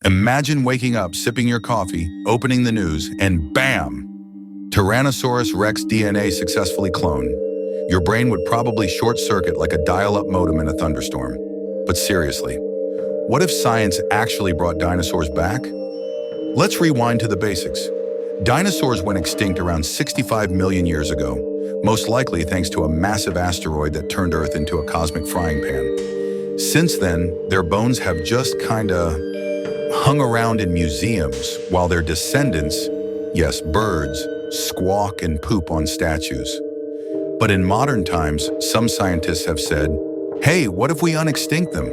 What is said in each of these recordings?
Imagine waking up, sipping your coffee, opening the news, and bam! Tyrannosaurus Rex DNA successfully cloned. Your brain would probably short-circuit like a dial-up modem in a thunderstorm. But seriously, what if science actually brought dinosaurs back? Let's rewind to the basics. Dinosaurs went extinct around 65 million years ago, most likely thanks to a massive asteroid that turned Earth into a cosmic frying pan. Since then, their bones have just kinda hung around in museums while their descendants, yes, birds, squawk and poop on statues. But in modern times, some scientists have said, hey, what if we unextinct them?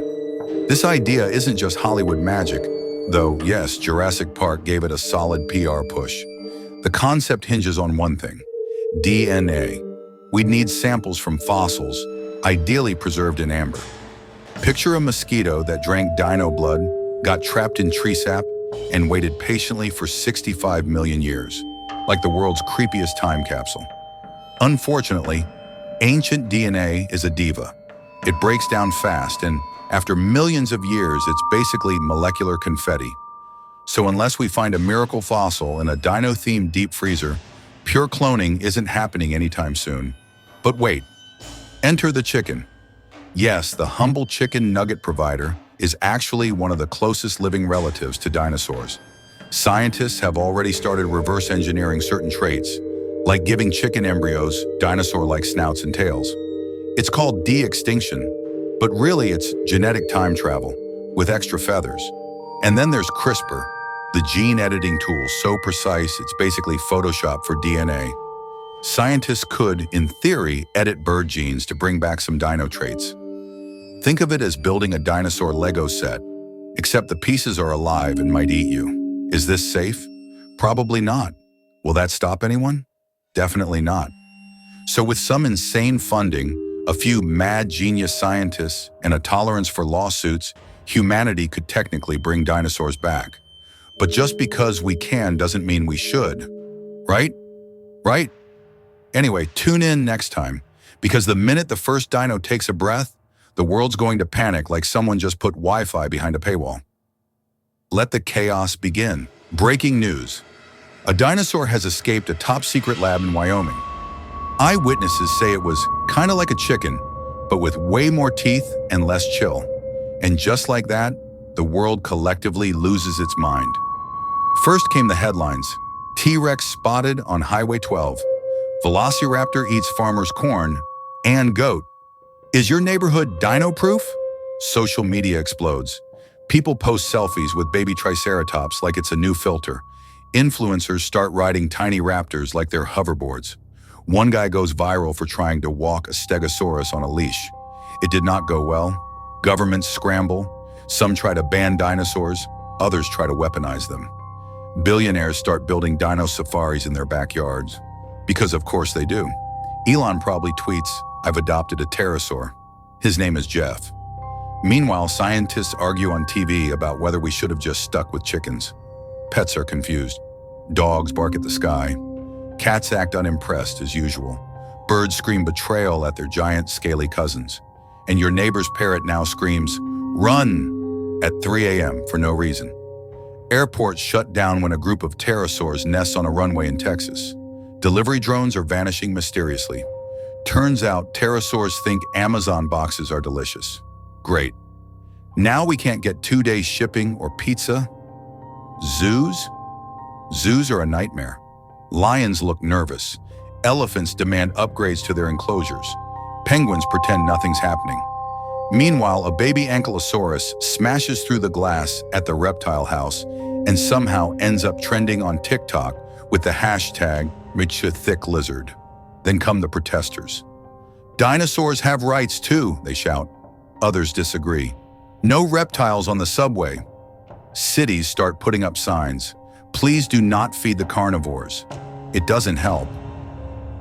This idea isn't just Hollywood magic, though yes, Jurassic Park gave it a solid PR push. The concept hinges on one thing: DNA. We'd need samples from fossils, ideally preserved in amber. Picture a mosquito that drank dino blood, got trapped in tree sap, and waited patiently for 65 million years, like the world's creepiest time capsule. Unfortunately, ancient DNA is a diva. It breaks down fast, and after millions of years, it's basically molecular confetti. So unless we find a miracle fossil in a dino-themed deep freezer, pure cloning isn't happening anytime soon. But wait, enter the chicken. Yes, the humble chicken nugget provider is actually one of the closest living relatives to dinosaurs. Scientists have already started reverse engineering certain traits, like giving chicken embryos dinosaur-like snouts and tails. It's called de-extinction, but really it's genetic time travel with extra feathers. And then there's CRISPR, the gene editing tool so precise it's basically Photoshop for DNA. Scientists could, in theory, edit bird genes to bring back some dino traits. Think of it as building a dinosaur Lego set, except the pieces are alive and might eat you. Is this safe? Probably not. Will that stop anyone? Definitely not. So with some insane funding, a few mad genius scientists, and a tolerance for lawsuits, humanity could technically bring dinosaurs back. But just because we can doesn't mean we should. Right? Right? Anyway, tune in next time, because the minute the first dino takes a breath, the world's going to panic like someone just put Wi-Fi behind a paywall. Let the chaos begin. Breaking news. A dinosaur has escaped a top-secret lab in Wyoming. Eyewitnesses say it was kind of like a chicken, but with way more teeth and less chill. And just like that, the world collectively loses its mind. First came the headlines: T-Rex spotted on Highway 12, Velociraptor eats farmer's corn, and goat. Is your neighborhood dino-proof? Social media explodes. People post selfies with baby triceratops like it's a new filter. Influencers start riding tiny raptors like they're hoverboards. One guy goes viral for trying to walk a stegosaurus on a leash. It did not go well. Governments scramble. Some try to ban dinosaurs. Others try to weaponize them. Billionaires start building dino safaris in their backyards. Because of course they do. Elon probably tweets, "I've adopted a pterosaur. His name is Jeff." Meanwhile, scientists argue on TV about whether we should have just stuck with chickens. Pets are confused. Dogs bark at the sky. Cats act unimpressed as usual. Birds scream betrayal at their giant scaly cousins. And your neighbor's parrot now screams, "Run!" at 3 a.m. for no reason. Airports shut down when a group of pterosaurs nests on a runway in Texas. Delivery drones are vanishing mysteriously. Turns out pterosaurs think Amazon boxes are delicious. Great. Now we can't get 2-day shipping or pizza. Zoos? Zoos are a nightmare. Lions look nervous. Elephants demand upgrades to their enclosures. Penguins pretend nothing's happening. Meanwhile, a baby ankylosaurus smashes through the glass at the reptile house and somehow ends up trending on TikTok with the hashtag #MitchaThickLizard. Then come the protesters. "Dinosaurs have rights too," they shout. Others disagree. "No reptiles on the subway." Cities start putting up signs. "Please do not feed the carnivores." It doesn't help.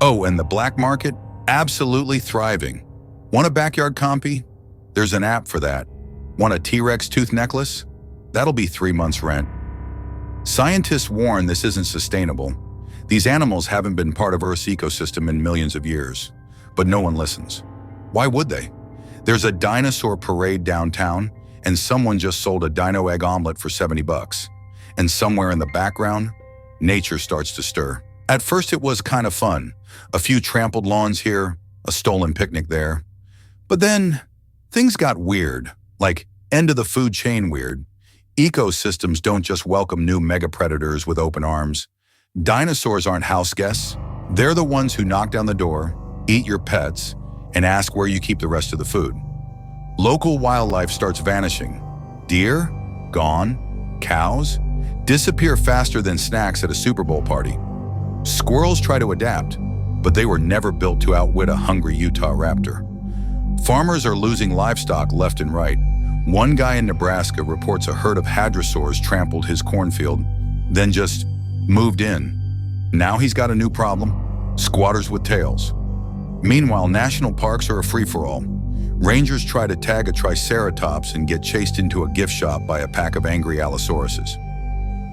Oh, and the black market? Absolutely thriving. Want a backyard compy? There's an app for that. Want a T-Rex tooth necklace? That'll be 3 months' rent. Scientists warn this isn't sustainable. These animals haven't been part of Earth's ecosystem in millions of years. But no one listens. Why would they? There's a dinosaur parade downtown, and someone just sold a dino egg omelet for 70 bucks. And somewhere in the background, nature starts to stir. At first it was kind of fun. A few trampled lawns here, a stolen picnic there. But then things got weird, like end of the food chain weird. Ecosystems don't just welcome new mega predators with open arms. Dinosaurs aren't house guests. They're the ones who knock down the door, eat your pets, and ask where you keep the rest of the food. Local wildlife starts vanishing. Deer? Gone. Cows? Disappear faster than snacks at a Super Bowl party. Squirrels try to adapt, but they were never built to outwit a hungry Utah raptor. Farmers are losing livestock left and right. One guy in Nebraska reports a herd of hadrosaurs trampled his cornfield, then just moved in. Now he's got a new problem: squatters with tails. Meanwhile, national parks are a free-for-all. Rangers try to tag a triceratops and get chased into a gift shop by a pack of angry allosauruses.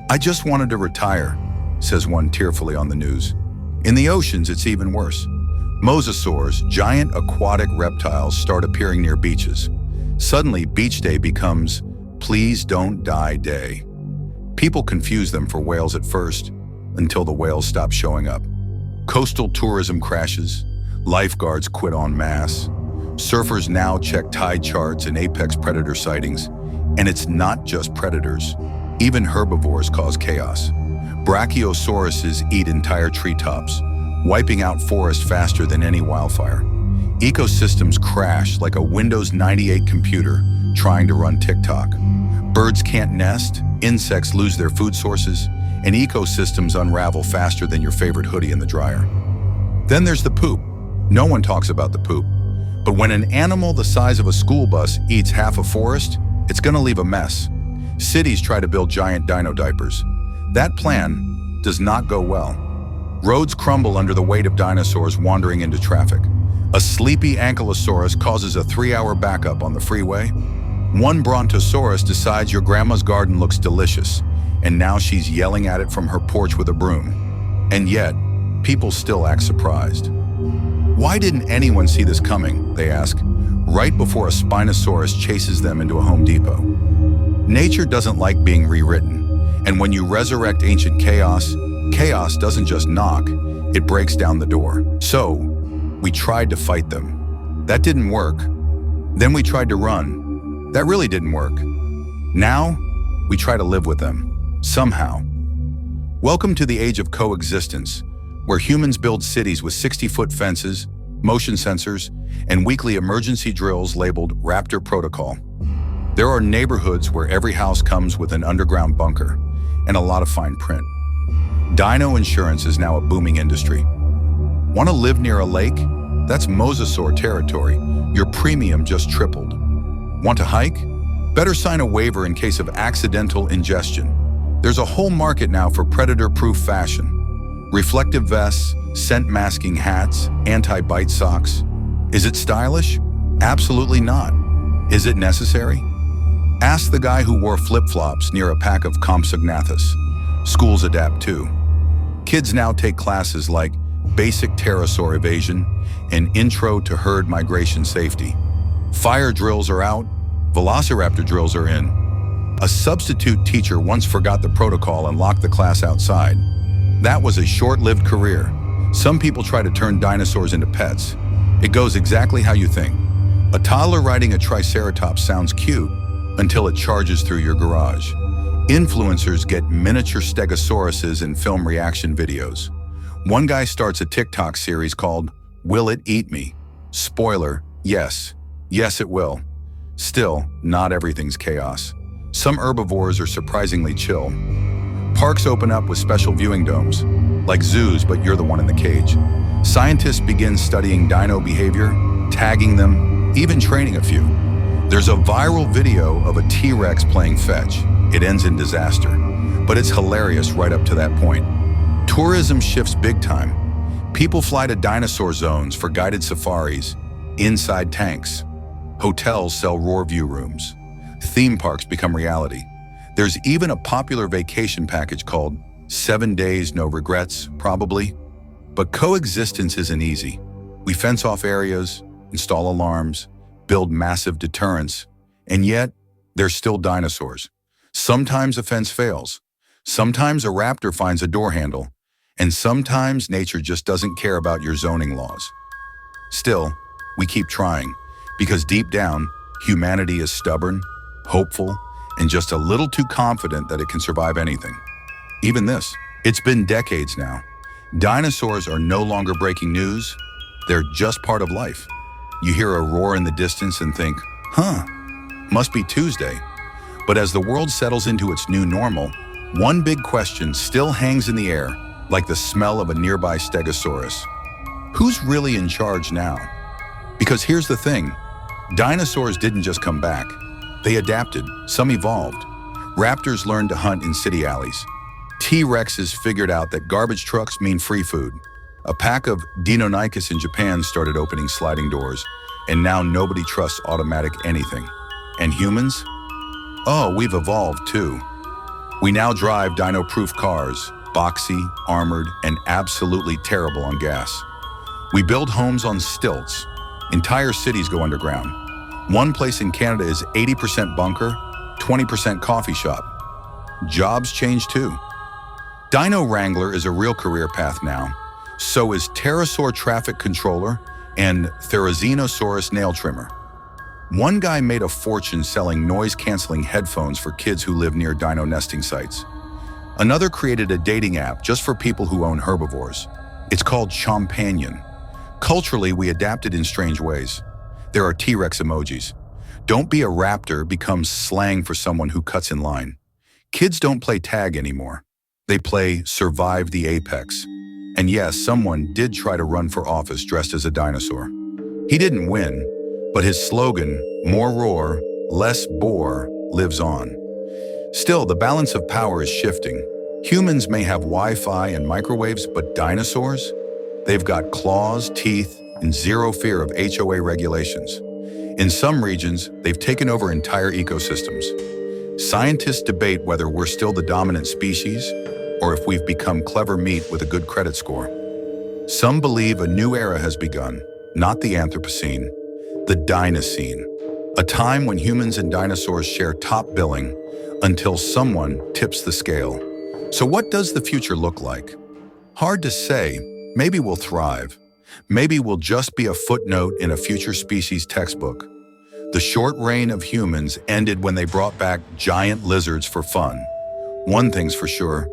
"I just wanted to retire," says one tearfully on the news. In the oceans, it's even worse. Mosasaurs, giant aquatic reptiles, start appearing near beaches. Suddenly, beach day becomes please don't die day. People confuse them for whales at first, until the whales stop showing up. Coastal tourism crashes. Lifeguards quit en masse. Surfers now check tide charts and apex predator sightings. And it's not just predators. Even herbivores cause chaos. Brachiosauruses eat entire treetops, wiping out forests faster than any wildfire. Ecosystems crash like a Windows 98 computer trying to run TikTok. Birds can't nest, insects lose their food sources, and ecosystems unravel faster than your favorite hoodie in the dryer. Then there's the poop. No one talks about the poop. But when an animal the size of a school bus eats half a forest, it's gonna leave a mess. Cities try to build giant dino diapers. That plan does not go well. Roads crumble under the weight of dinosaurs wandering into traffic. A sleepy ankylosaurus causes a 3-hour backup on the freeway. One brontosaurus decides your grandma's garden looks delicious, and now she's yelling at it from her porch with a broom. And yet, people still act surprised. Why didn't anyone see this coming, they ask, right before a Spinosaurus chases them into a Home Depot. Nature doesn't like being rewritten, and when you resurrect ancient chaos, chaos doesn't just knock, it breaks down the door. So, we tried to fight them. That didn't work. Then we tried to run. That really didn't work. Now, we try to live with them, somehow. Welcome to the age of coexistence, where humans build cities with 60-foot fences, motion sensors, and weekly emergency drills labeled Raptor Protocol. There are neighborhoods where every house comes with an underground bunker and a lot of fine print. Dino insurance is now a booming industry. Want to live near a lake? That's mosasaur territory. Your premium just tripled. Want to hike? Better sign a waiver in case of accidental ingestion. There's a whole market now for predator-proof fashion. Reflective vests, scent-masking hats, anti-bite socks. Is it stylish? Absolutely not. Is it necessary? Ask the guy who wore flip-flops near a pack of Compsognathus. Schools adapt too. Kids now take classes like Basic Pterosaur Evasion and Intro to Herd Migration Safety. Fire drills are out, Velociraptor drills are in. A substitute teacher once forgot the protocol and locked the class outside. That was a short-lived career. Some people try to turn dinosaurs into pets. It goes exactly how you think. A toddler riding a triceratops sounds cute until it charges through your garage. Influencers get miniature stegosauruses in film reaction videos. One guy starts a TikTok series called Will It Eat Me? Spoiler, yes. Yes, it will. Still, not everything's chaos. Some herbivores are surprisingly chill. Parks open up with special viewing domes, like zoos, but you're the one in the cage. Scientists begin studying dino behavior, tagging them, even training a few. There's a viral video of a T-Rex playing fetch. It ends in disaster, but it's hilarious right up to that point. Tourism shifts big time. People fly to dinosaur zones for guided safaris, inside tanks. Hotels sell roar view rooms. Theme parks become reality. There's even a popular vacation package called 7 Days, No Regrets, probably. But coexistence isn't easy. We fence off areas, install alarms, build massive deterrents, and yet they're still dinosaurs. Sometimes a fence fails. Sometimes a raptor finds a door handle. And sometimes nature just doesn't care about your zoning laws. Still, we keep trying, because deep down, humanity is stubborn, hopeful, and just a little too confident that it can survive anything. Even this. It's been decades now. Dinosaurs are no longer breaking news. They're just part of life. You hear a roar in the distance and think, must be Tuesday. But as the world settles into its new normal, one big question still hangs in the air, like the smell of a nearby stegosaurus. Who's really in charge now? Because here's the thing, dinosaurs didn't just come back. They adapted, some evolved. Raptors learned to hunt in city alleys. T-Rexes figured out that garbage trucks mean free food. A pack of deinonychus in Japan started opening sliding doors, and now nobody trusts automatic anything. And humans? Oh, we've evolved too. We now drive dino-proof cars, boxy, armored, and absolutely terrible on gas. We build homes on stilts. Entire cities go underground. One place in Canada is 80% bunker, 20% coffee shop. Jobs change too. Dino Wrangler is a real career path now. So is pterosaur traffic controller and Tyrannosaurus nail trimmer. One guy made a fortune selling noise-canceling headphones for kids who live near dino nesting sites. Another created a dating app just for people who own herbivores. It's called Champagnon. Culturally, we adapted in strange ways. There are T-Rex emojis. Don't be a raptor becomes slang for someone who cuts in line. Kids don't play tag anymore. They play survive the apex. And yes, someone did try to run for office dressed as a dinosaur. He didn't win, but his slogan, more roar, less bore, lives on. Still, the balance of power is shifting. Humans may have Wi-Fi and microwaves, but dinosaurs? They've got claws, teeth, and zero fear of HOA regulations. In some regions, they've taken over entire ecosystems. Scientists debate whether we're still the dominant species or if we've become clever meat with a good credit score. Some believe a new era has begun, not the Anthropocene, the Dinocene, a time when humans and dinosaurs share top billing until someone tips the scale. So what does the future look like? Hard to say. Maybe we'll thrive. Maybe we'll just be a footnote in a future species textbook. The short reign of humans ended when they brought back giant lizards for fun. One thing's for sure,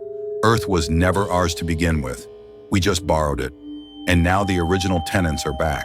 Earth was never ours to begin with. We just borrowed it. And now the original tenants are back.